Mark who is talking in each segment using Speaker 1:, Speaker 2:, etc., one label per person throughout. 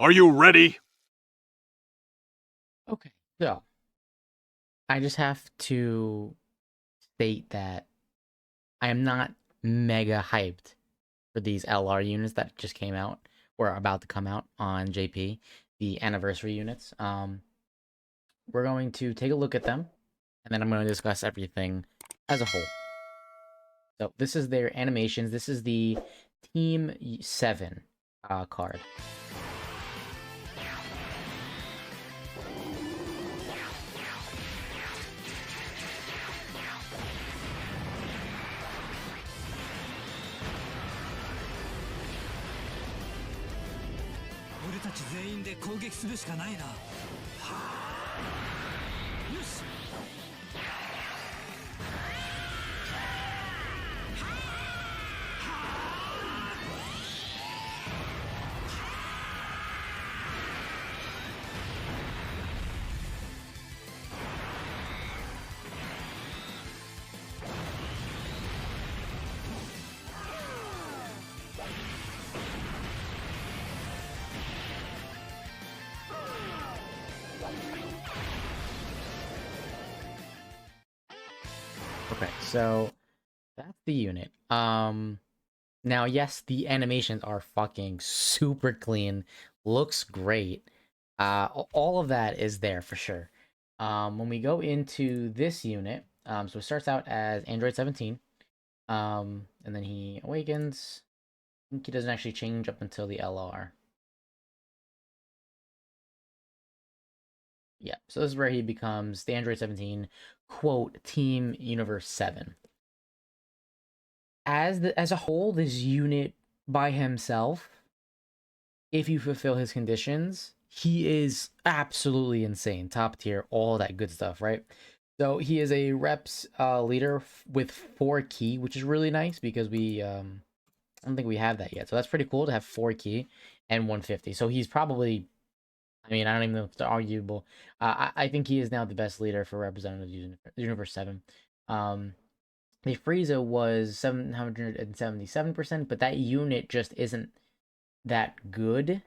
Speaker 1: Are you ready?
Speaker 2: Okay, so I just have to state that I am not mega hyped for these LR units that just came out or are about to come out on JP, the anniversary units. We're going to take a look at them, and then I'm going to discuss everything as a whole. So this is their animations. This is the Team 7 card. Okay, so that's the unit. Now, yes, the animations are fucking super clean. Looks great. All of that is there for sure. When we go into this unit, so it starts out as Android 17. And then he awakens. I think he doesn't actually change up until the LR. Yeah, so this is where he becomes the Android 17, quote, Team Universe 7. As a whole, this unit by himself, if you fulfill his conditions, he is absolutely insane, top tier, all that good stuff, right? So he is a reps leader with 4 key, which is really nice because I don't think we have that yet. So that's pretty cool to have 4 key and 150. So he's probably, I mean, I don't even know if it's arguable. I think he is now the best leader for Representative Universe 7. Um, the Frieza was 777%, but that unit just isn't that good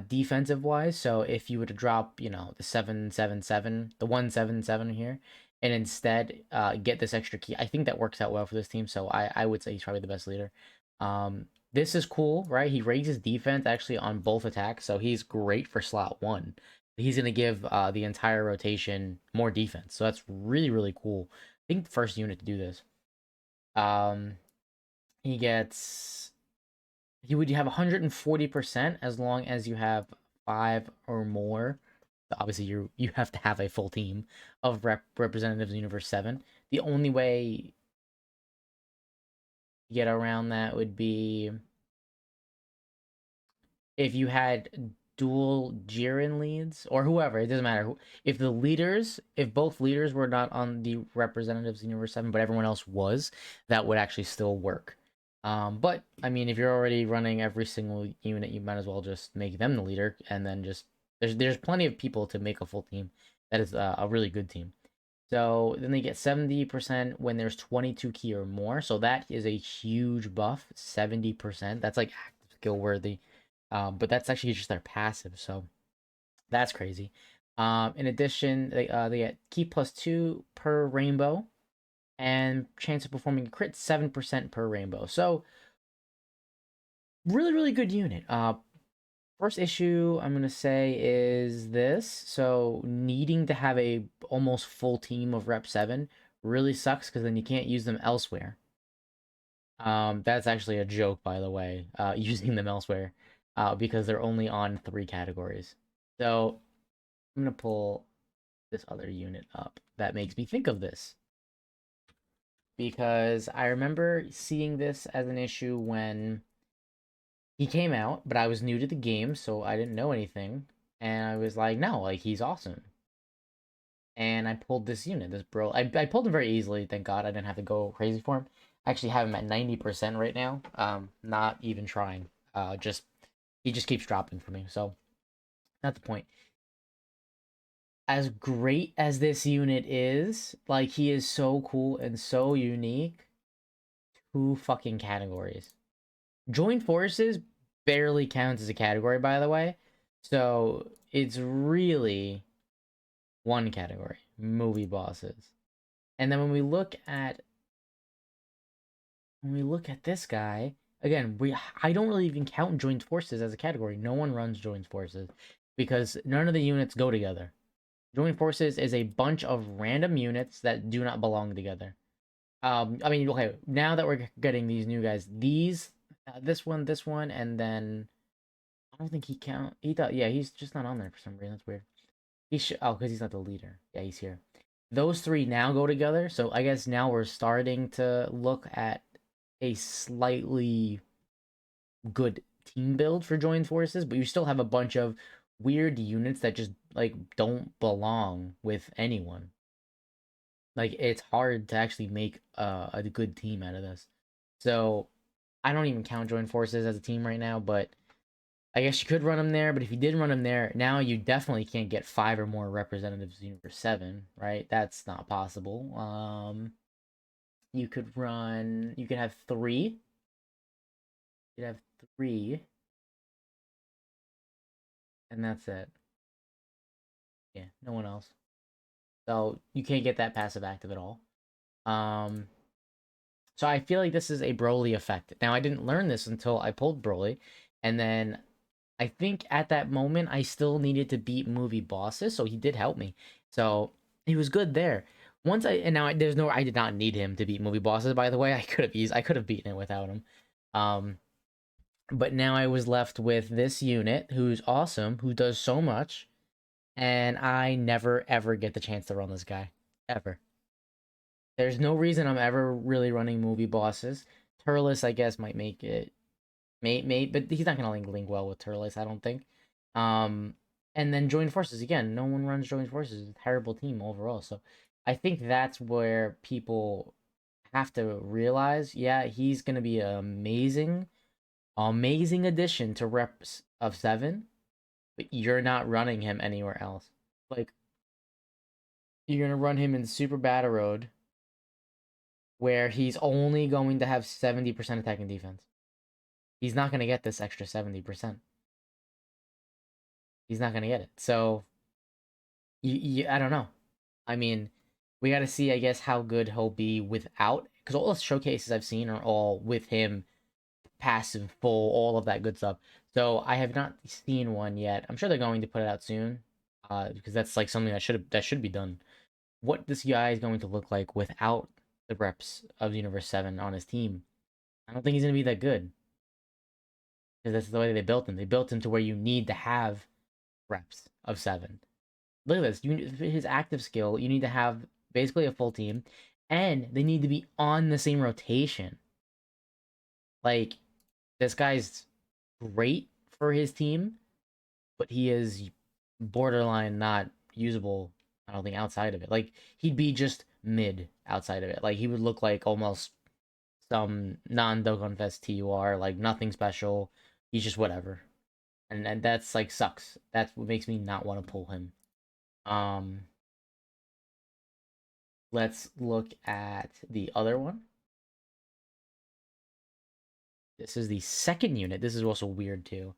Speaker 2: defensive wise. So if you were to drop, the 777, the 177 here, and instead get this extra key, I think that works out well for this team. So I would say he's probably the best leader. This is cool, right? He raises defense actually on both attacks, so he's great for slot 1. He's gonna give the entire rotation more defense, so that's really really cool. I think the first unit to do this. Um, he gets you would have 140% as long as you have 5 or more. Obviously, you have to have a full team of representatives in Universe 7. The only way to get around that would be if you had dual Jiren leads or whoever. It doesn't matter. If both leaders were not on the representatives in Universe 7, but everyone else was, that would actually still work. But I mean, if you're already running every single unit, you might as well just make them the leader, and then just there's plenty of people to make a full team. That is a really good team. So then they get 70% when there's 22 key or more. So that is a huge buff. 70%. That's like active skill worthy. But that's actually just their passive. So that's crazy. In addition, they get key +2 per rainbow and chance of performing a crit 7% per rainbow. So really, really good unit. First issue I'm gonna say is this. So needing to have a almost full team of Rep 7 really sucks because then you can't use them elsewhere. That's actually a joke, by the way, using them elsewhere, because they're only on 3 categories. So I'm gonna pull this other unit up that makes me think of this because I remember seeing this as an issue when he came out, but I was new to the game, so I didn't know anything. And I was like, no, like he's awesome. And I pulled this unit, this bro. I pulled him very easily, thank God. I didn't have to go crazy for him. I actually have him at 90% right now. Not even trying. Just he just keeps dropping for me. So not the point. As great as this unit is, like he is so cool and so unique. 2 fucking categories. Joint forces barely counts as a category, by the way. So it's really one category, movie bosses. And then when we look at this guy, again, I don't really even count joint forces as a category. No one runs joint forces because none of the units go together. Joint forces is a bunch of random units that do not belong together. I mean, okay, now that we're getting these new guys, this one, and then I don't think he count. He thought, yeah, he's just not on there for some reason. That's weird. He should. Oh, because he's not the leader. Yeah, he's here. Those three now go together. So I guess now we're starting to look at a slightly good team build for joined forces, but you still have a bunch of weird units that just like don't belong with anyone. Like it's hard to actually make a good team out of this. So I don't even count joined forces as a team right now, but I guess you could run them there, but if you did run them there, now you definitely can't get 5 or more representatives in Universe 7, right? That's not possible. You could have 3. You'd have 3, and that's it. Yeah, no one else. So you can't get that passive active at all. So I feel like this is a Broly effect. Now, I didn't learn this until I pulled Broly, and then I think at that moment I still needed to beat movie bosses, so he did help me. So he was good there. I did not need him to beat movie bosses. By the way, I could have beaten it without him. But now I was left with this unit who's awesome, who does so much, and I never ever get the chance to run this guy ever. There's no reason I'm ever really running movie bosses. Turles, I guess, might make it. But he's not gonna link well with Turles, I don't think. And then join forces again. No one runs join forces. It's a terrible team overall. So I think that's where people have to realize, yeah, he's gonna be an amazing addition to reps of 7, but you're not running him anywhere else. Like you're gonna run him in Super Battle Road, where he's only going to have 70% attack and defense. He's not going to get this extra 70%. He's not going to get it. So, I don't know. I mean, we got to see, I guess, how good he'll be without. Because all the showcases I've seen are all with him, passive, full, all of that good stuff. So, I have not seen one yet. I'm sure they're going to put it out soon. Because that's like something that should be done. What this guy is going to look like without the reps of Universe 7 on his team. I don't think he's going to be that good. Because that's the way they built him. They built him to where you need to have reps of 7. Look at this. His active skill, you need to have basically a full team. And they need to be on the same rotation. Like, this guy's great for his team, but he is borderline not usable, I don't think, outside of it. Like, he'd be just mid outside of it. Like, he would look like almost some non-Dokkan Fest TUR, like nothing special. He's just whatever. And that's like sucks. That's what makes me not want to pull him. Let's look at the other one. This is the second unit. This is also weird too.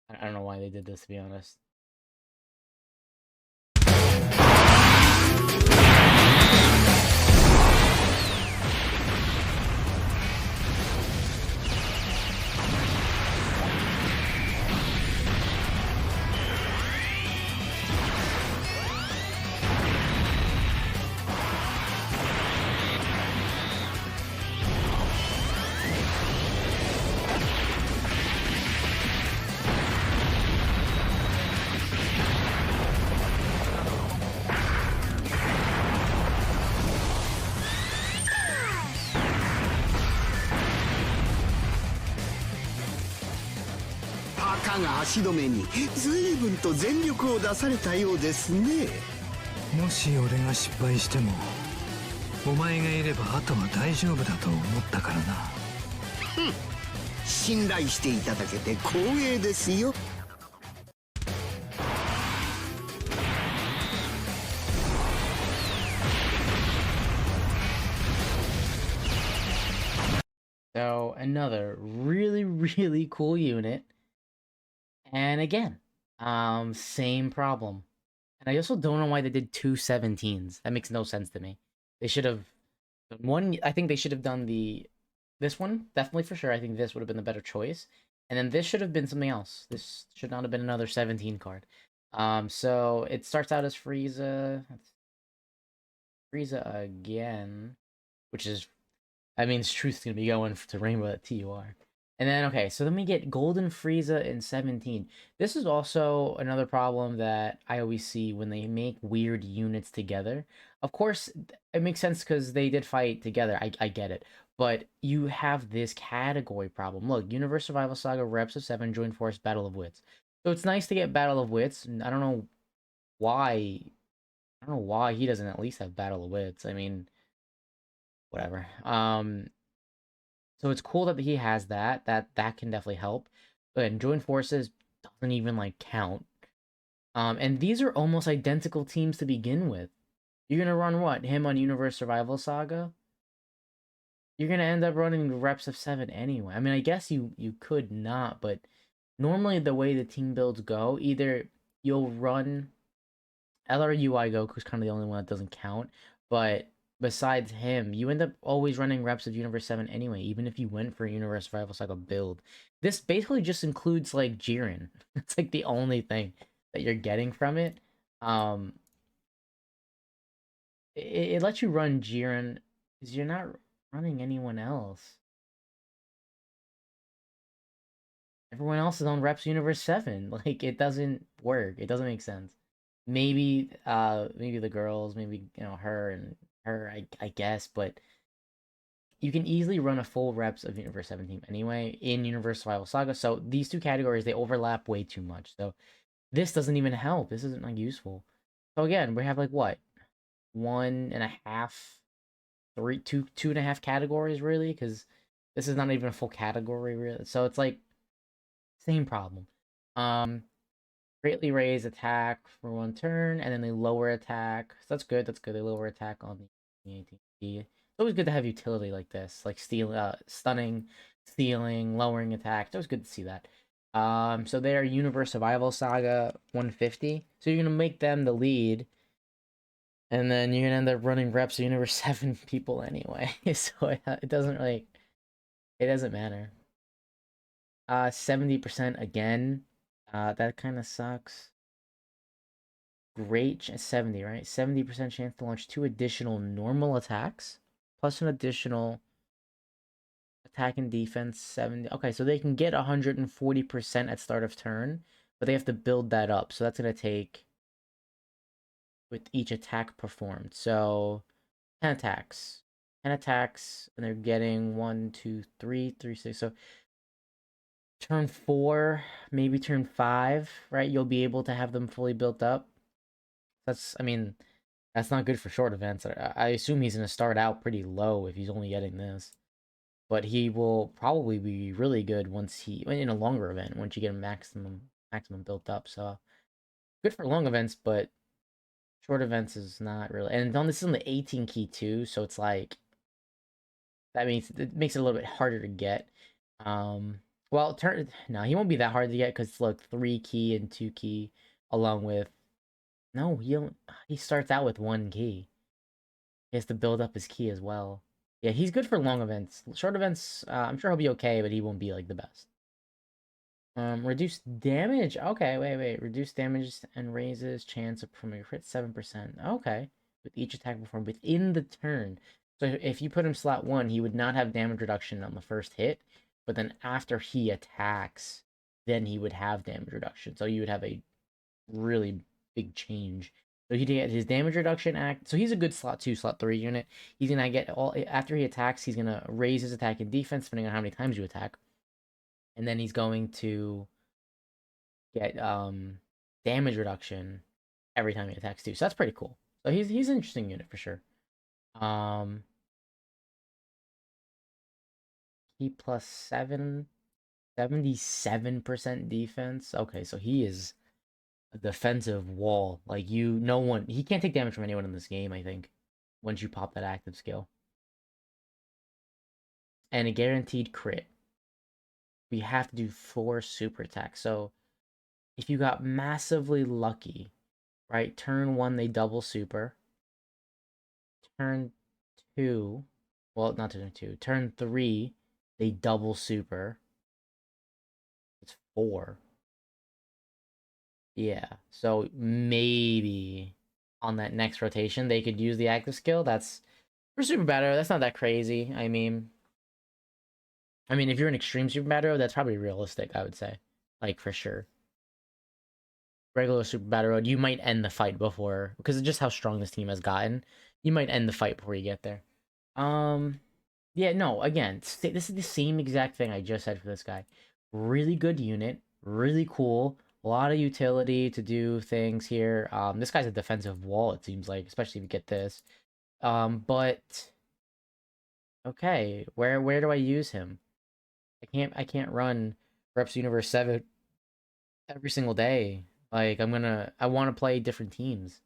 Speaker 2: I don't know why they did this, to be honest.
Speaker 1: たが足止めに随分と全力を出されたようですね。
Speaker 3: もし俺が失敗してもお前がいればあとは大丈夫だと思ったからな。
Speaker 1: 信頼していただけて光栄ですよ。
Speaker 2: So another really cool unit And again, same problem. And I also don't know why they did two 17s. That makes no sense to me. They should have one. I think they should have done this one definitely for sure. I think this would have been the better choice. And then this should have been something else. This should not have been another 17 card. So it starts out as Frieza. Frieza again, which is, I mean, Truth's gonna be going to Rainbow at TUR. And then, okay, so then we get Golden Frieza in 17. This is also another problem that I always see when they make weird units together. Of course, it makes sense because they did fight together. I get it. But you have this category problem. Look, Universe Survival Saga, Reps of 7, Joint Force, Battle of Wits. So it's nice to get Battle of Wits. And I don't know why. I don't know why he doesn't at least have Battle of Wits. I mean, whatever. So it's cool that he has that. That can definitely help. And join forces doesn't even like count. And these are almost identical teams to begin with. You're gonna run what? Him on Universe Survival Saga? You're gonna end up running reps of 7 anyway. I mean, I guess you could not, but normally the way the team builds go, either you'll run LRUI Goku's kind of the only one that doesn't count, but besides him, you end up always running reps of Universe 7 anyway, even if you went for a Universe Survival Cycle build. This basically just includes like Jiren. It's like the only thing that you're getting from it. Um it lets you run Jiren because you're not running anyone else. Everyone else is on Reps Universe 7. Like it doesn't work. It doesn't make sense. Maybe the girls, maybe her and her, I guess, but you can easily run a full reps of Universe 17 anyway in Universe Survival Saga. So these two categories they overlap way too much. So this doesn't even help. This isn't like useful. So again, we have like what? One and a half, two and a half categories really, because this is not even a full category really. So it's like same problem. Um Greatly raise attack for one turn, and then they lower attack. So that's good. That's good. They lower attack on the ATP. It's always good to have utility like this, like stunning, stealing, lowering attack. It's always good to see that. So they are Universe Survival Saga 150. So you're gonna make them the lead, and then you're gonna end up running reps of Universe 7 people anyway. So it doesn't really, it doesn't matter. 70% again. That kind of sucks. Great 70, right? 70% chance to launch 2 additional normal attacks plus an additional attack and defense 70. Okay, so they can get 140% at start of turn, but they have to build that up. So that's going to take with each attack performed. So 10 attacks. 10 attacks, and they're getting 1, 2, 3, 3, 6. So turn 4, maybe turn 5, right? You'll be able to have them fully built up. I mean, that's not good for short events. I assume he's going to start out pretty low if he's only getting this. But he will probably be really good once in a longer event, once you get a maximum built up. So good for long events, but short events is not really. And on this is on the 18 key too, so it's like that means it makes it a little bit harder to get. Well, no, he won't be that hard to get because look, 3 key and 2 key along with no, he don't. He starts out with 1 key. He has to build up his key as well. Yeah, he's good for long events. Short events, I'm sure he'll be okay, but he won't be like the best. Reduce damage. Okay, wait. Reduce damage and raises chance of performing a crit 7%. Okay, with each attack performed within the turn. So if you put him slot 1, he would not have damage reduction on the first hit, but then after he attacks, then he would have damage reduction. So you would have a really big change. So he get his damage reduction act. So he's a good slot 2, slot 3 unit. He's gonna get all after he attacks. He's gonna raise his attack and defense depending on how many times you attack, and then he's going to get damage reduction every time he attacks too. So that's pretty cool. So he's an interesting unit for sure. Um, he plus 77% defense. Okay, so he is a defensive wall. Like he can't take damage from anyone in this game, I think, once you pop that active skill. And a guaranteed crit. We have to do 4 super attacks. So if you got massively lucky, right? Turn 1, they double super. Turn 2, well, not turn 2. Turn 3, they double super. It's 4. Yeah, so maybe on that next rotation they could use the active skill. That's for super battle. That's not that crazy. I mean, if you're an extreme super battle, that's probably realistic. I would say, like for sure. Regular super battle road, you might end the fight before because of just how strong this team has gotten. You might end the fight before you get there. Yeah, no. Again, this is the same exact thing I just said for this guy. Really good unit, really cool. A lot of utility to do things here. This guy's a defensive wall. It seems like, especially if you get this. But okay, where do I use him? I can't run Reps Universe 7 every single day. Like I want to play different teams.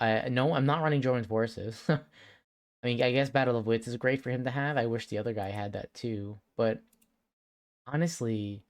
Speaker 2: No, I'm not running Jordan's Forces. I mean, I guess Battle of Wits is great for him to have. I wish the other guy had that too. But honestly,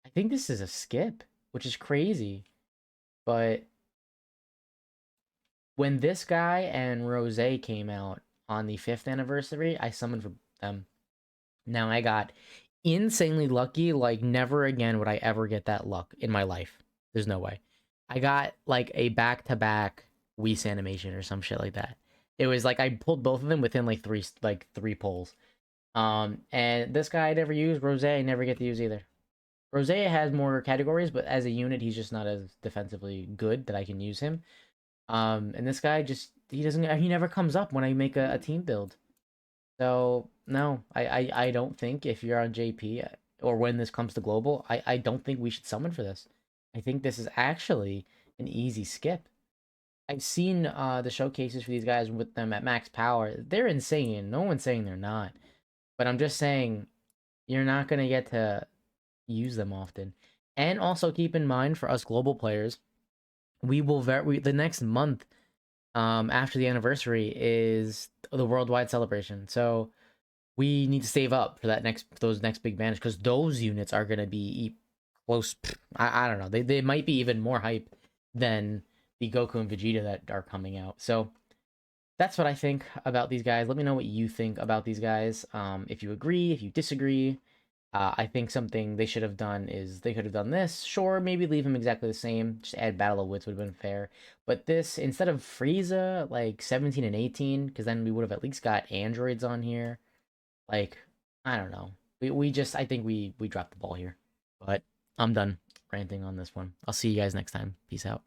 Speaker 2: I think this is a skip, which is crazy. But when this guy and Rose came out on the 5th anniversary, I summoned for them. Now I got insanely lucky. Like, never again would I ever get that luck in my life. There's no way. I got like a back-to-back Whis animation or some shit like that. It was like I pulled both of them within like three pulls. And this guy I never used. Rose I never get to use either. Rose has more categories, but as a unit, he's just not as defensively good that I can use him. And this guy just he never comes up when I make a team build. So no, I don't think if you're on JP or when this comes to global, I don't think we should summon for this. I think this is actually an easy skip. I've seen the showcases for these guys with them at max power. They're insane. No one's saying they're not. But I'm just saying you're not gonna get to use them often. And also keep in mind for us global players, we will the next month after the anniversary is the worldwide celebration. So we need to save up for those next big banners because those units are gonna be close. I don't know. They might be even more hype than the Goku and Vegeta that are coming out. So that's what I think about these guys. Let me know what you think about these guys. If you agree, if you disagree. I think something they should have done is they could have done this. Sure, maybe leave him exactly the same. Just add Battle of Wits would have been fair. But this, instead of Frieza, like 17 and 18, because then we would have at least got androids on here. Like, I don't know. I think we dropped the ball here. But I'm done ranting on this one. I'll see you guys next time. Peace out.